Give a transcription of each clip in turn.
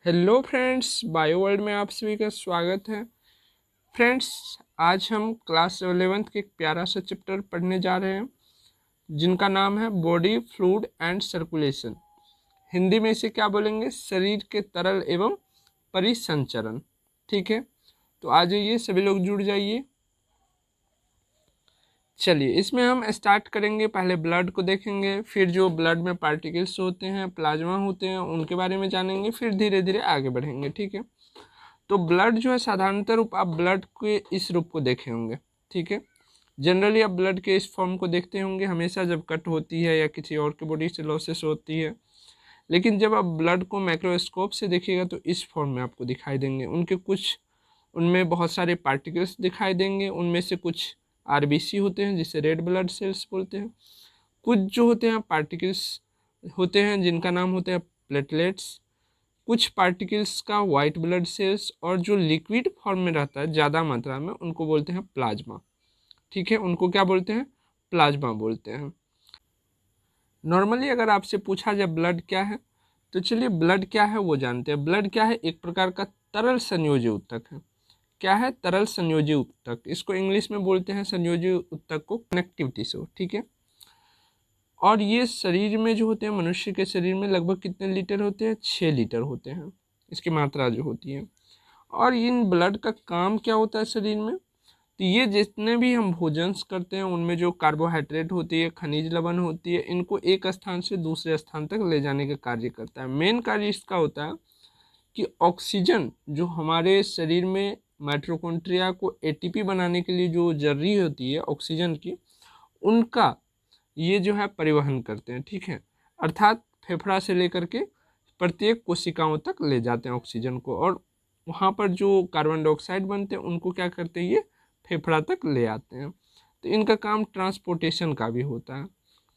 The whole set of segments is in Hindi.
हेलो फ्रेंड्स, बायो वर्ल्ड में आप सभी का स्वागत है। फ्रेंड्स, आज हम क्लास 11th के एक प्यारा सा चैप्टर पढ़ने जा रहे हैं जिनका नाम है body fluid and circulation. Hindi में इसे क्या बोलेंगे? शरीर के तरल एवं परिसंचरण। ठीक है, तो आ जाइए, सभी लोग जुड़ जाइए। चलिए, इसमें हम स्टार्ट करेंगे। पहले ब्लड को देखेंगे, फिर जो ब्लड में पार्टिकल्स होते हैं, प्लाज्मा होते हैं, उनके बारे में जानेंगे, फिर धीरे धीरे आगे बढ़ेंगे। ठीक है, तो ब्लड जो है साधारणतः रूप आप ब्लड के इस रूप को देखे होंगे। ठीक है, जनरली आप ब्लड के इस फॉर्म को देखते होंगे हमेशा जब कट होती है या किसी और के बॉडी से लॉसेस होती है। लेकिन जब आप ब्लड को माइक्रोस्कोप से देखिएगा तो इस फॉर्म में आपको दिखाई देंगे। उनमें बहुत सारे पार्टिकल्स दिखाई देंगे। उनमें से कुछ आरबीसी होते हैं जिसे रेड ब्लड सेल्स बोलते हैं। कुछ जो होते हैं पार्टिकल्स होते हैं जिनका नाम होता है प्लेटलेट्स। कुछ पार्टिकल्स का वाइट ब्लड सेल्स, और जो लिक्विड फॉर्म में रहता है ज़्यादा मात्रा में उनको बोलते हैं प्लाज्मा। ठीक है, उनको क्या बोलते हैं? प्लाज्मा बोलते हैं। नॉर्मली अगर आपसे पूछा जाए ब्लड क्या है, तो चलिए ब्लड क्या है वो जानते हैं। ब्लड क्या है? एक प्रकार का तरल संयोजी उत्तक है। क्या है? तरल संयोजी उत्तक। इसको इंग्लिश में बोलते हैं संयोजी उत्तक को कनेक्टिव टिश्यू। ठीक है, और ये शरीर में जो होते हैं, मनुष्य के शरीर में लगभग कितने लीटर होते हैं? 6 लीटर होते हैं इसकी मात्रा जो होती है। और इन ब्लड का काम क्या होता है शरीर में? तो ये जितने भी हम भोजन करते हैं उनमें जो कार्बोहाइड्रेट होती है, खनिज लवण होती है, इनको एक स्थान से दूसरे स्थान तक ले जाने का कार्य करता है। मेन कार्य इसका होता है कि ऑक्सीजन जो हमारे शरीर में माइटोकॉन्ड्रिया को एटीपी बनाने के लिए जो जरूरी होती है ऑक्सीजन की, उनका ये जो है परिवहन करते हैं। ठीक है, अर्थात फेफड़ा से लेकर के प्रत्येक कोशिकाओं तक ले जाते हैं ऑक्सीजन को, और वहाँ पर जो कार्बन डाइऑक्साइड बनते हैं उनको क्या करते हैं? ये फेफड़ा तक ले आते हैं। तो इनका काम ट्रांसपोर्टेशन का भी होता है।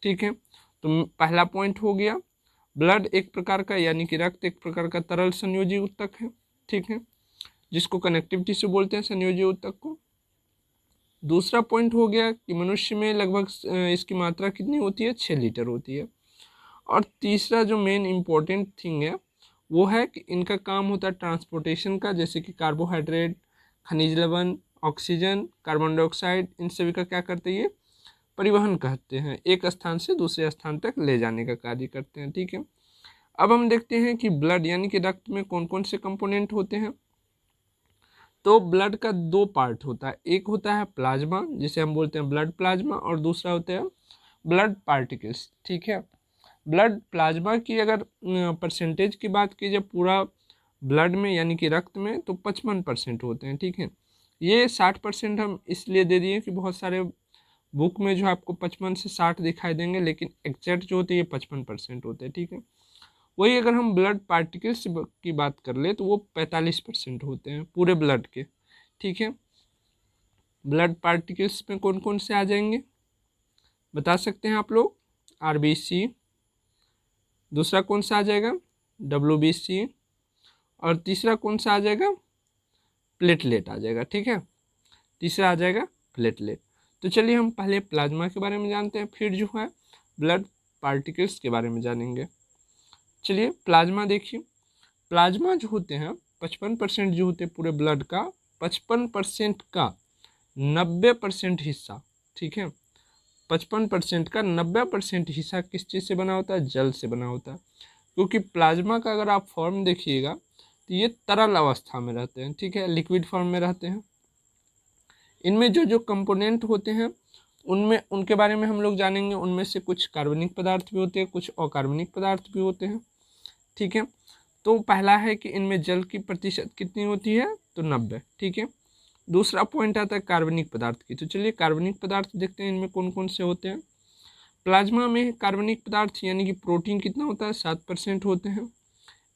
ठीक है, तो पहला पॉइंट हो गया, ब्लड एक प्रकार का यानी कि रक्त एक प्रकार का तरल संयोजी उत्तक है। ठीक है, जिसको कनेक्टिव टिश्यू बोलते हैं संयोजी उत्तक को। दूसरा पॉइंट हो गया कि मनुष्य में लगभग इसकी मात्रा कितनी होती है? 6 लीटर होती है। और तीसरा जो मेन इम्पोर्टेंट थिंग है वो है कि इनका काम होता है ट्रांसपोर्टेशन का, जैसे कि कार्बोहाइड्रेट, खनिज लवण, ऑक्सीजन, कार्बन डाइऑक्साइड, इन सभी का क्या करते हैं? ये परिवहन कहते हैं, एक स्थान से दूसरे स्थान तक ले जाने का कार्य करते हैं। ठीक है, अब हम देखते हैं कि ब्लड यानी कि रक्त में कौन कौन से कंपोनेंट होते हैं। तो ब्लड का दो पार्ट होता है, एक होता है प्लाज्मा जिसे हम बोलते हैं ब्लड प्लाज्मा, और दूसरा होता है ब्लड पार्टिकल्स। ठीक है, ब्लड प्लाज्मा की अगर परसेंटेज की बात की जाए पूरा ब्लड में यानी कि रक्त में, तो 55% होते हैं। ठीक है, ये 60% हम इसलिए दे दिए कि बहुत सारे बुक में जो आपको 55 से 60 दिखाई देंगे, लेकिन एग्जैक्ट जो होते हैं ये 55% होते हैं। ठीक है, वही अगर हम ब्लड पार्टिकल्स की बात कर ले तो वो 45% होते हैं पूरे ब्लड के। ठीक है, ब्लड पार्टिकल्स में कौन कौन से आ जाएंगे बता सकते हैं आप लोग? आरबीसी, दूसरा कौन सा आ जाएगा? डब्ल्यूबीसी, और तीसरा कौन सा आ जाएगा? प्लेटलेट आ जाएगा। ठीक है, तीसरा आ जाएगा प्लेटलेट। तो चलिए हम पहले प्लाज्मा के बारे में जानते हैं, फिर जो है ब्लड पार्टिकल्स के बारे में जानेंगे। चलिए प्लाज्मा देखिए, प्लाज्मा जो होते हैं 55% जो होते हैं पूरे ब्लड का, 55% का 90% हिस्सा, ठीक है, 55% का 90% हिस्सा किस चीज़ से बना होता है? जल से बना होता है। क्योंकि प्लाज्मा का अगर आप फॉर्म देखिएगा तो ये तरल अवस्था में रहते हैं। ठीक है, लिक्विड फॉर्म में रहते हैं। इनमें जो जो कंपोनेंट होते हैं उनमें उनके बारे में हम लोग जानेंगे। उनमें से कुछ कार्बनिक पदार्थ भी होते हैं, कुछ अकार्बनिक पदार्थ भी होते हैं। ठीक है, तो पहला है कि इनमें जल की प्रतिशत कितनी होती है? तो 90। ठीक है, दूसरा पॉइंट आता है कार्बनिक पदार्थ की। तो चलिए कार्बनिक पदार्थ देखते हैं इनमें कौन कौन से होते हैं। प्लाज्मा में कार्बनिक पदार्थ यानी कि प्रोटीन कितना होता है? 7% होते हैं।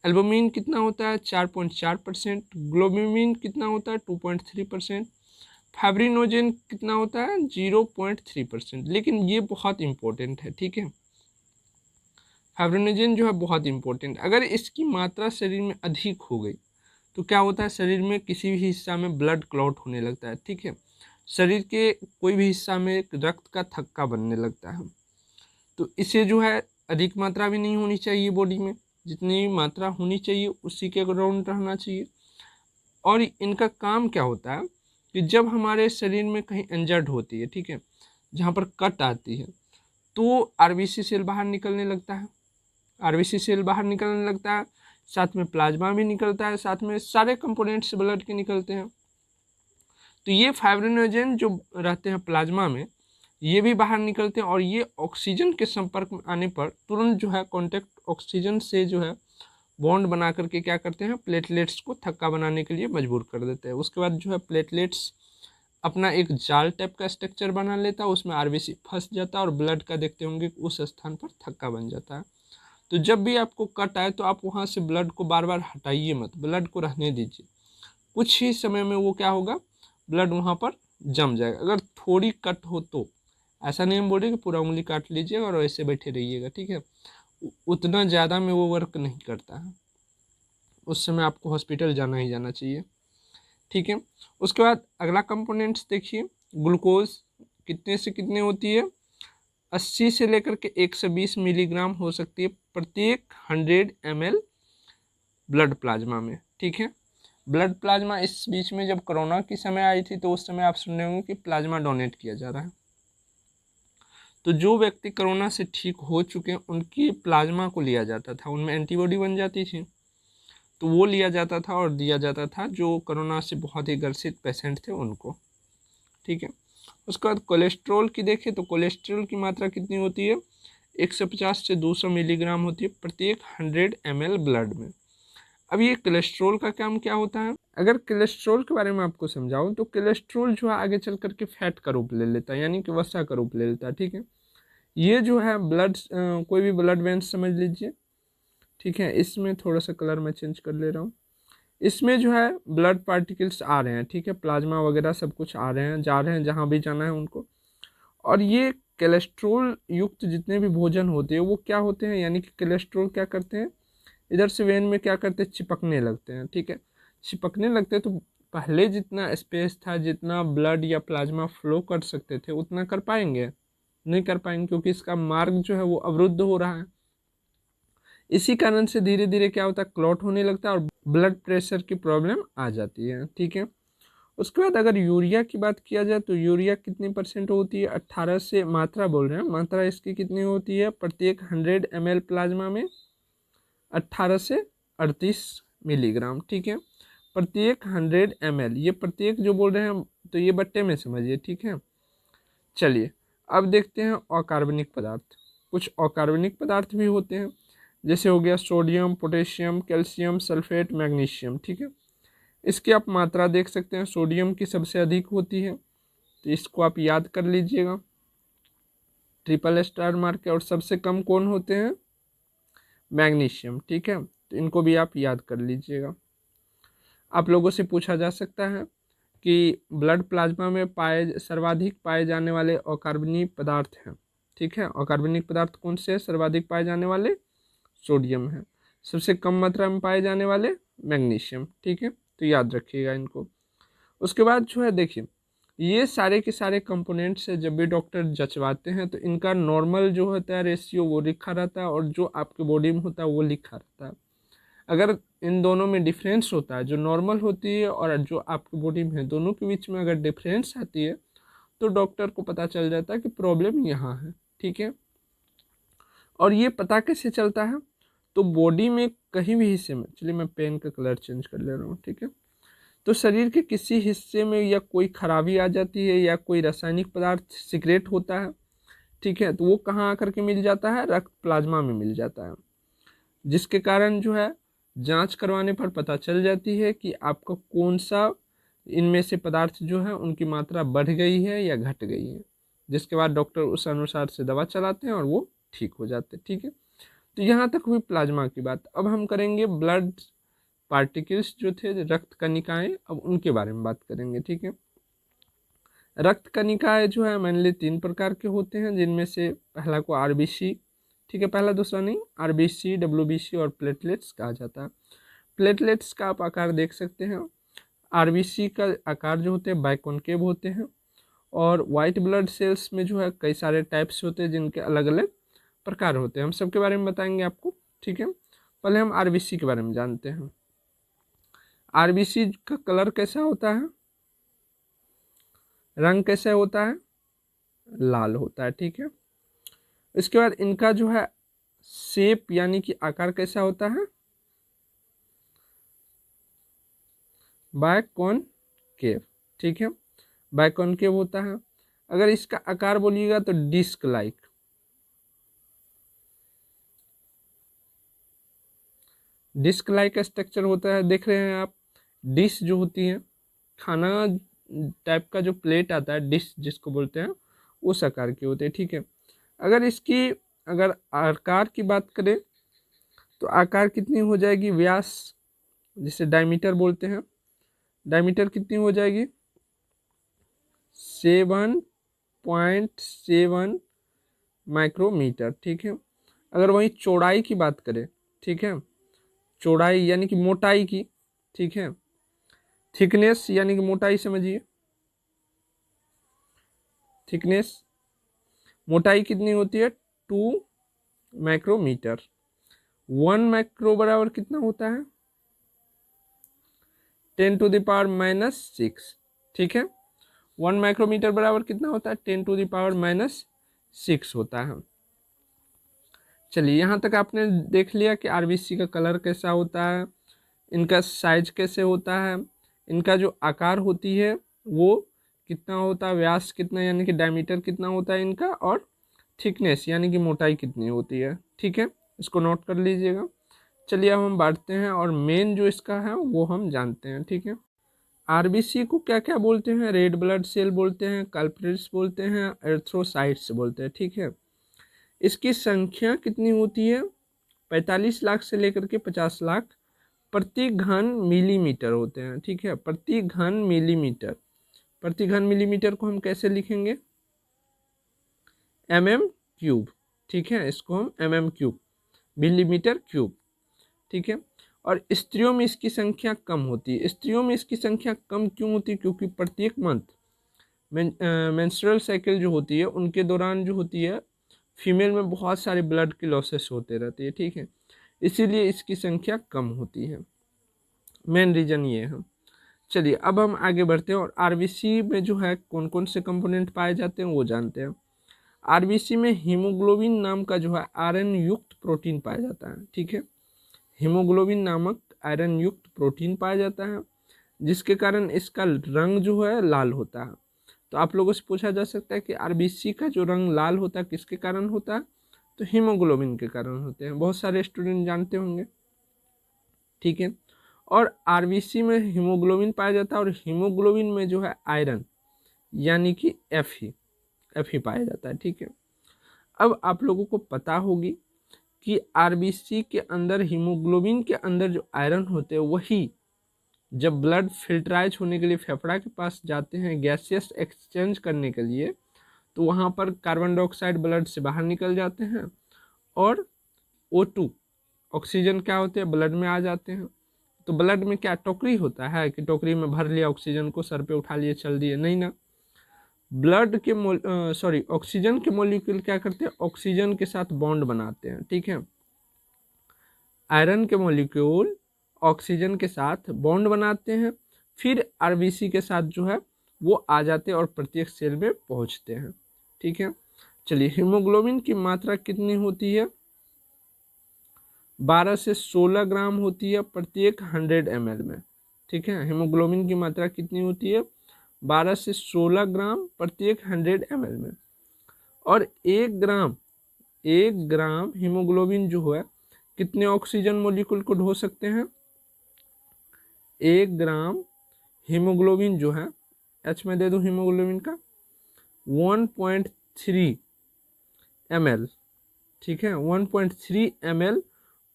एल्बुमिन कितना होता है? 4.4%। ग्लोब्यूमिन कितना होता है? 2.3%। फाइब्रिनोजेन कितना होता है? 0.3%। लेकिन ये बहुत इंपॉर्टेंट है। ठीक है, फाइब्रिनोजेन जो है बहुत इंपॉर्टेंट। अगर इसकी मात्रा शरीर में अधिक हो गई तो क्या होता है? शरीर में किसी भी हिस्सा में ब्लड क्लॉट होने लगता है। ठीक है, शरीर के कोई भी हिस्सा में रक्त का थक्का बनने लगता है। तो इसे जो है अधिक मात्रा भी नहीं होनी चाहिए बॉडी में। जितनी मात्रा होनी चाहिए उसी के अराउंड रहना चाहिए। और इनका काम क्या होता है कि जब हमारे शरीर में कहीं इंजर्ड होती है, ठीक है, जहाँ पर कट आती है, तो आरबीसी सेल बाहर निकलने लगता है, आरबीसी सेल बाहर निकलने लगता है, साथ में प्लाज्मा भी निकलता है, साथ में सारे कंपोनेंट्स ब्लड के निकलते हैं। तो ये फाइब्रिनोजेन जो रहते हैं प्लाज्मा में, ये भी बाहर निकलते हैं, और ये ऑक्सीजन के संपर्क में आने पर तुरंत जो है कॉन्टेक्ट ऑक्सीजन से जो है बॉन्ड बना करके क्या करते हैं, प्लेटलेट्स को थक्का बनाने के लिए मजबूर कर देते हैं। उसके बाद जो है प्लेटलेट्स अपना एक जाल टाइप का स्ट्रक्चर बना लेता है, उसमें आरबीसी फंस जाता है और ब्लड का देखते होंगे उस स्थान पर थक्का बन जाता है। तो जब भी आपको कट आए तो आप वहाँ से ब्लड को बार बार हटाइए मत, ब्लड को रहने दीजिए। कुछ ही समय में वो क्या होगा, ब्लड वहाँ पर जम जाएगा। अगर थोड़ी कट हो तो ऐसा नहीं हम बोल रहे कि पूरा उंगली काट लीजिएगा और ऐसे बैठे रहिएगा, ठीक है, उतना ज़्यादा में वो वर्क नहीं करता है, उस समय आपको हॉस्पिटल जाना ही जाना चाहिए, ठीक है। उसके बाद अगला कंपोनेंट्स देखिए, ग्लूकोज कितने से कितने होती है, 80 से लेकर के 120 मिलीग्राम हो सकती है प्रत्येक 100 ml ब्लड प्लाज्मा में, ठीक है। ब्लड प्लाज्मा इस बीच में जब कोरोना की समय आई थी तो उस समय आप सुन रहे होंगे कि प्लाज्मा डोनेट किया जा रहा है। तो जो व्यक्ति कोरोना से ठीक हो चुके हैं उनकी प्लाज्मा को लिया जाता था, उनमें एंटीबॉडी बन जाती थी, तो वो लिया जाता था और दिया जाता था जो कोरोना से बहुत ही ग्रसित पेशेंट थे उनको, ठीक है। उसके बाद कोलेस्ट्रॉल की देखें तो कोलेस्ट्रॉल की मात्रा कितनी होती है, 150 से 200 मिलीग्राम होती है प्रत्येक 100 ml ब्लड में। अब ये कोलेस्ट्रॉल का काम क्या होता है, अगर कोलेस्ट्रॉल के बारे में आपको समझाऊं तो कोलेस्ट्रॉल जो है आगे चल करके फैट का रूप ले लेता है, यानी कि वसा का रूप ले लेता है, ठीक है। ये जो है ब्लड कोई भी ब्लड वेंस समझ लीजिए, ठीक है, इसमें थोड़ा सा कलर मैं चेंज कर ले रहा हूँ। इसमें जो है ब्लड पार्टिकल्स आ रहे हैं, ठीक है, प्लाज्मा वगैरह सब कुछ आ रहे हैं, जा रहे हैं जहाँ भी जाना है उनको। और ये कोलेस्ट्रॉल युक्त जितने भी भोजन होते हैं वो क्या होते हैं, यानी कि कोलेस्ट्रॉल क्या करते हैं, इधर से वेन में क्या करते हैं, चिपकने लगते हैं, ठीक है। चिपकने लगते हैं तो पहले जितना स्पेस था, जितना ब्लड या प्लाज्मा फ्लो कर सकते थे उतना कर पाएंगे, नहीं कर पाएंगे, क्योंकि इसका मार्ग जो है वो अवरुद्ध हो रहा है। इसी कारण से धीरे धीरे क्या होता है, क्लॉट होने लगता है और ब्लड प्रेशर की प्रॉब्लम आ जाती है, ठीक है। उसके बाद अगर यूरिया की बात किया जाए तो यूरिया कितनी परसेंट होती है, 18 से, मात्रा बोल रहे हैं, मात्रा इसकी कितनी होती है प्रत्येक 100 ml प्लाज्मा में, 18 से 38 मिलीग्राम, ठीक है, प्रत्येक 100 ml। ये प्रत्येक जो बोल रहे हैं तो ये बट्टे में समझिए, ठीक है। चलिए अब देखते हैं अकार्बनिक पदार्थ। कुछ अकार्बनिक पदार्थ भी होते हैं, जैसे हो गया sodium, potassium, calcium, sulphate, magnesium, ठीक है। इसकी आप मात्रा देख सकते हैं, सोडियम की सबसे अधिक होती है, तो इसको आप याद कर लीजिएगा, ट्रिपल स्टार मार्क है। और सबसे कम कौन होते हैं, मैग्नीशियम, ठीक है, तो इनको भी आप याद कर लीजिएगा। आप लोगों से पूछा जा सकता है कि ब्लड प्लाज्मा में सर्वाधिक पाए जाने वाले अकार्बनिक पदार्थ हैं, ठीक है। अकार्बनिक पदार्थ कौन से हैं, सर्वाधिक पाए जाने वाले सोडियम है, सबसे कम मात्रा में पाए जाने वाले मैग्नीशियम, ठीक है, तो याद रखिएगा इनको। उसके बाद जो है देखिए, ये सारे के सारे कंपोनेंट्स से जब भी डॉक्टर जचवाते हैं तो इनका नॉर्मल जो होता है रेशियो वो लिखा रहता है, और जो आपके बॉडी में होता है वो लिखा रहता है। अगर इन दोनों में डिफरेंस होता है, जो नॉर्मल होती है और जो आपकी बॉडी में है, दोनों के बीच में अगर डिफरेंस आती है तो डॉक्टर को पता चल जाता है कि प्रॉब्लम यहाँ है, ठीक है। और ये पता कैसे चलता है, तो बॉडी में कहीं भी हिस्से में, चलिए मैं पेन का कलर चेंज कर ले रहा हूँ, ठीक है, तो शरीर के किसी हिस्से में या कोई खराबी आ जाती है या कोई रासायनिक पदार्थ सीक्रेट होता है, ठीक है, तो वो कहाँ आकर के मिल जाता है, रक्त प्लाज्मा में मिल जाता है, जिसके कारण जो है जांच करवाने पर पता चल जाती है कि आपका कौन सा इनमें से पदार्थ जो है उनकी मात्रा बढ़ गई है या घट गई है, जिसके बाद डॉक्टर उस अनुसार से दवा चलाते हैं और वो ठीक हो जाते हैं, ठीक है। तो यहाँ तक हुई प्लाज्मा की बात। अब हम करेंगे ब्लड पार्टिकल्स जो थे, रक्त कणिकाएं, अब उनके बारे में बात करेंगे, ठीक है। रक्त कणिकाएं जो है मेनली 3 प्रकार के होते हैं, जिनमें से पहला को आरबीसी, ठीक है, पहला दूसरा नहीं, आरबीसी, डब्ल्यूबीसी और प्लेटलेट्स कहा जाता है। प्लेटलेट्स का आप आकार देख सकते हैं, आरबीसी का आकार जो होते हैं बाइकॉन्केव होते हैं, और वाइट ब्लड सेल्स में जो है कई सारे टाइप्स होते हैं जिनके अलग अलग प्रकार होते हैं, हम सबके बारे में बताएंगे आपको, ठीक है। पहले हम आरबीसी के बारे में जानते हैं। आरबीसी का कलर कैसा होता है, रंग कैसा होता है, लाल होता है, ठीक है। इसके बाद इनका जो है शेप यानी कि आकार कैसा होता है, बायकॉनकेव, ठीक है, बायकॉनकेव होता है। अगर इसका आकार बोलिएगा तो disc like, disc like structure होता है। देख रहे हैं आप, डिश जो होती है, खाना टाइप का जो प्लेट आता है, डिश जिसको बोलते हैं, उस आकार की होते हैं, ठीक है। अगर आकार की बात करें तो आकार कितनी हो जाएगी, व्यास जिसे डायमीटर बोलते हैं, डायमीटर कितनी हो जाएगी, 7.7 माइक्रोमीटर, ठीक है। अगर वहीं चौड़ाई की बात करें, ठीक है, चौड़ाई यानी कि मोटाई की, ठीक है, थिकनेस यानी कि मोटाई समझिए, थिकनेस मोटाई कितनी होती है, 2 माइक्रोमीटर। 1 माइक्रो बराबर कितना होता है, 10⁻⁻6, ठीक है। 1 माइक्रोमीटर बराबर कितना होता है, 10⁻⁻6 होता है। चलिए यहाँ तक आपने देख लिया कि आरबीसी का कलर कैसा होता है, इनका साइज कैसे होता है, इनका जो आकार होती है वो कितना होता है, व्यास कितना यानी कि डायमीटर कितना होता है इनका, और थिकनेस यानी कि मोटाई कितनी होती है, ठीक है। इसको नोट कर लीजिएगा। चलिए अब हम बांटते हैं और मेन जो इसका है वो हम जानते हैं, ठीक है। आरबीसी को क्या क्या बोलते हैं, रेड ब्लड सेल बोलते हैं, कल्प्रिट्स बोलते हैं, एर्थ्रोसाइट्स बोलते हैं, ठीक है। इसकी संख्या कितनी होती है, 45 लाख से लेकर के 50 लाख प्रति घन मिलीमीटर होते हैं, ठीक है, प्रति घन मिलीमीटर। प्रति घन मिलीमीटर को हम कैसे लिखेंगे, mm³, ठीक है, इसको हम mm³ मिलीमीटर क्यूब, ठीक है। और स्त्रियों में इसकी संख्या कम होती है। स्त्रियों में इसकी संख्या कम क्यों होती है, क्योंकि प्रत्येक मंथ मेंस्ट्रुअल साइकिल जो होती है उनके दौरान जो होती है फीमेल में बहुत सारे ब्लड की लॉसेस होते रहती है, ठीक है, इसीलिए इसकी संख्या कम होती है। मेन रीजन ये है। चलिए अब हम आगे बढ़ते हैं और आरबीसी में जो है कौन कौन से कंपोनेंट पाए जाते हैं वो जानते हैं। आरबीसी में हीमोग्लोबिन नाम का जो है आयरन युक्त प्रोटीन पाया जाता है, ठीक है, हीमोग्लोबिन नामक आयरन युक्त प्रोटीन पाया जाता है, जिसके कारण इसका रंग जो है लाल होता है। तो आप लोगों से पूछा जा सकता है कि आरबीसी का जो रंग लाल होता है किसके कारण होता है, तो हीमोग्लोबिन के कारण होते हैं। बहुत सारे स्टूडेंट जानते होंगे, ठीक है। और आरबीसी में हीमोग्लोबिन पाया जाता है और हीमोग्लोबिन में जो है आयरन यानी कि एफ ही पाया जाता है, ठीक है। अब आप लोगों को पता होगी कि आरबीसी के अंदर हीमोग्लोबिन के अंदर जो आयरन होते हैं वही जब ब्लड फिल्टराइज होने के लिए फेफड़ा के पास जाते हैं गैसियस एक्सचेंज करने के लिए, तो वहाँ पर कार्बन डाइऑक्साइड ब्लड से बाहर निकल जाते हैं और O2 ऑक्सीजन क्या होते हैं ब्लड में आ जाते हैं। तो ब्लड में क्या टोकरी होता है कि टोकरी में भर लिया ऑक्सीजन को, सर पे उठा लिए चल दिए, नहीं ना। ब्लड के ऑक्सीजन के मॉलिक्यूल क्या करते हैं, ऑक्सीजन के साथ बॉन्ड बनाते हैं, ठीक है। आयरन के मॉलिक्यूल ऑक्सीजन के साथ बॉन्ड बनाते हैं, फिर आरबीसी के साथ जो है वो आ जाते हैं और प्रत्येक सेल में पहुंचते हैं, ठीक है। चलिए हीमोग्लोबिन की मात्रा कितनी होती है, 12 से 16 ग्राम होती है प्रत्येक 100 ml में, ठीक है। हीमोग्लोबिन की मात्रा कितनी होती है, 12 से 16 ग्राम प्रत्येक 100 ml में। और 1 ग्राम हीमोग्लोबिन जो है कितने ऑक्सीजन मॉलिक्यूल को ढो सकते हैं, 1 ग्राम हीमोग्लोबिन जो है, एच में दे दो हीमोग्लोबिन का, 1.3 ml, ठीक है, 1.3 ml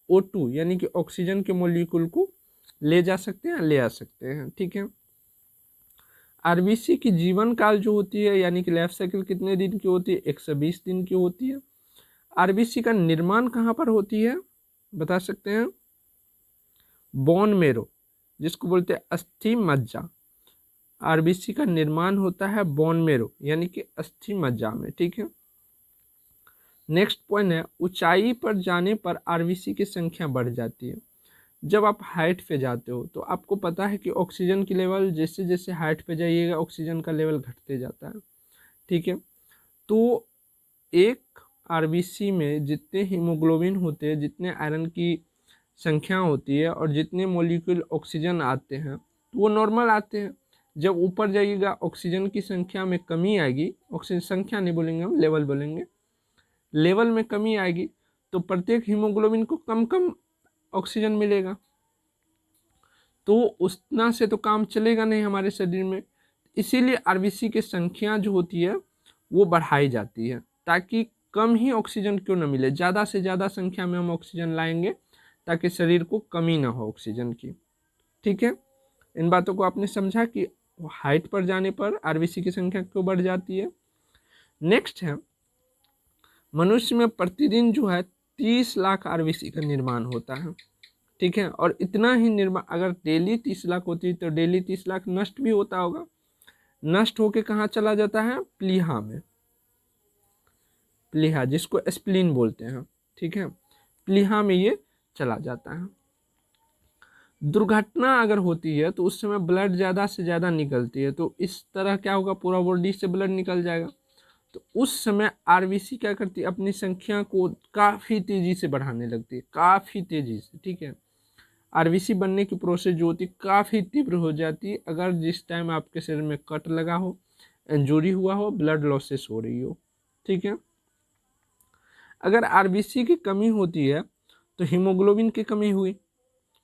O2 यानी कि ऑक्सीजन के मॉलिक्यूल को ले जा सकते हैं, ले आ सकते हैं, ठीक है। आरबीसी की जीवन काल जो होती है यानी कि लाइफ साइकिल कितने दिन की होती है, 120 दिन की होती है। आरबीसी का निर्माण कहाँ पर होती है बता सकते हैं, बोन मेरो जिसको बोलते हैं अस्थि मज्जा, आरबीसी का निर्माण होता है बोन मेरो यानी कि अस्थि मज्जा में, ठीक है। नेक्स्ट पॉइंट है ऊंचाई पर जाने पर आरबीसी की संख्या बढ़ जाती है। जब आप हाइट पे जाते हो तो आपको पता है कि ऑक्सीजन की लेवल जैसे जैसे हाइट पे जाइएगा ऑक्सीजन का लेवल घटते जाता है, ठीक है। तो एक आरबीसी में जितने हीमोग्लोबिन होते हैं, जितने आयरन की संख्या होती है और जितने मॉलिक्यूल ऑक्सीजन आते हैं तो वो नॉर्मल आते हैं। जब ऊपर जाइएगा ऑक्सीजन की संख्या में कमी आएगी, ऑक्सीजन संख्या नहीं बोलेंगे हम, लेवल बोलेंगे, लेवल में कमी आएगी तो प्रत्येक हीमोग्लोबिन को कम कम ऑक्सीजन मिलेगा, तो उतना से तो काम चलेगा नहीं हमारे शरीर में। इसीलिए आरबीसी की संख्या जो होती है वो बढ़ाई जाती है ताकि कम ही ऑक्सीजन क्यों न मिले, ज़्यादा से ज़्यादा संख्या में हम ऑक्सीजन लाएंगे ताकि शरीर को कमी ना हो ऑक्सीजन की, ठीक है। इन बातों को आपने समझा कि हाइट पर जाने पर आरबीसी की संख्या क्यों बढ़ जाती है। नेक्स्ट है मनुष्य में प्रतिदिन जो है 30 लाख आरबीसी का निर्माण होता है, ठीक है। और इतना ही निर्माण अगर डेली 30 लाख होती तो डेली 30 लाख नष्ट भी होता होगा। नष्ट होके कहाँ चला जाता है, प्लीहा में, प्लीहा जिसको स्प्लीन बोलते हैं, ठीक है, प्लीहा में ये चला जाता है। दुर्घटना अगर होती है तो उस समय ब्लड ज़्यादा से ज़्यादा निकलती है, तो इस तरह क्या होगा, पूरा बॉडी से ब्लड निकल जाएगा। तो उस समय आरबीसी क्या करती है, अपनी संख्या को काफ़ी तेज़ी से बढ़ाने लगती है, काफ़ी तेज़ी से, ठीक है। आरबीसी बनने की प्रोसेस जो होती है काफ़ी तीव्र हो जाती है अगर जिस टाइम आपके शरीर में कट लगा हो, इंजरी हुआ हो, ब्लड लॉसेस हो रही हो, ठीक है। अगर आरबीसी की कमी होती है तो हीमोग्लोबिन की कमी हुई,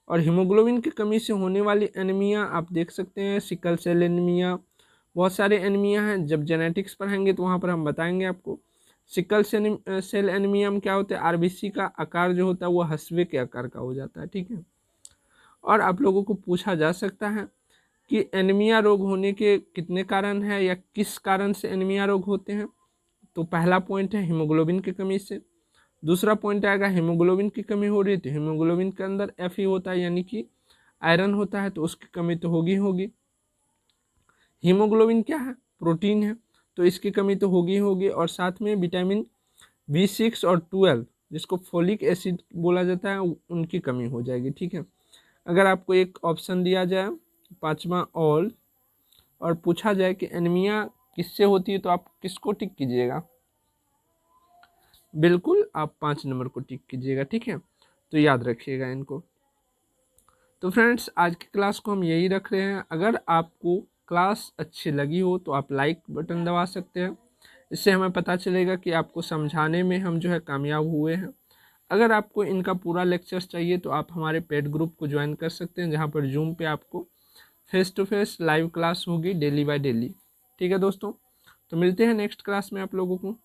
और हीमोग्लोबिन की कमी से होने वाली एनीमिया आप देख सकते हैं, सिकल सेल एनीमिया, बहुत सारे एनीमिया हैं। जब जेनेटिक्स पढ़ाएंगे तो वहाँ पर हम बताएंगे आपको। सिकल सेल एनीमिया में क्या होता है, आरबीसी का आकार जो होता है वो हसवे के आकार का हो जाता है, ठीक है। और आप लोगों को पूछा जा सकता है कि एनीमिया रोग होने के कितने कारण हैं या किस कारण से एनीमिया रोग होते हैं। तो पहला पॉइंट है हीमोग्लोबिन की कमी से। दूसरा पॉइंट आएगा हीमोग्लोबिन की कमी हो रही है तो हीमोग्लोबिन के अंदर Fe होता है यानी कि आयरन होता है, तो उसकी कमी तो होगी होगी। हीमोग्लोबिन क्या है, प्रोटीन है, तो इसकी कमी तो होगी होगी। और साथ में विटामिन B6 और 12 जिसको फोलिक एसिड बोला जाता है उनकी कमी हो जाएगी, ठीक है। अगर आपको एक ऑप्शन दिया जाए पांचवा और पूछा जाए कि एनीमिया किससे होती है तो आप किसको टिक कीजिएगा, बिल्कुल आप 5 नंबर को टिक कीजिएगा, ठीक है। तो याद रखिएगा इनको। तो फ्रेंड्स आज की क्लास को हम यही रख रहे हैं। अगर आपको क्लास अच्छी लगी हो तो आप लाइक बटन दबा सकते हैं, इससे हमें पता चलेगा कि आपको समझाने में हम जो है कामयाब हुए हैं। अगर आपको इनका पूरा लेक्चर्स चाहिए तो आप हमारे पेड ग्रुप को ज्वाइन कर सकते हैं, जहाँ पर जूम पे आपको face to face live class होगी डेली बाय डेली, ठीक है दोस्तों। तो मिलते हैं नेक्स्ट क्लास में आप लोगों को।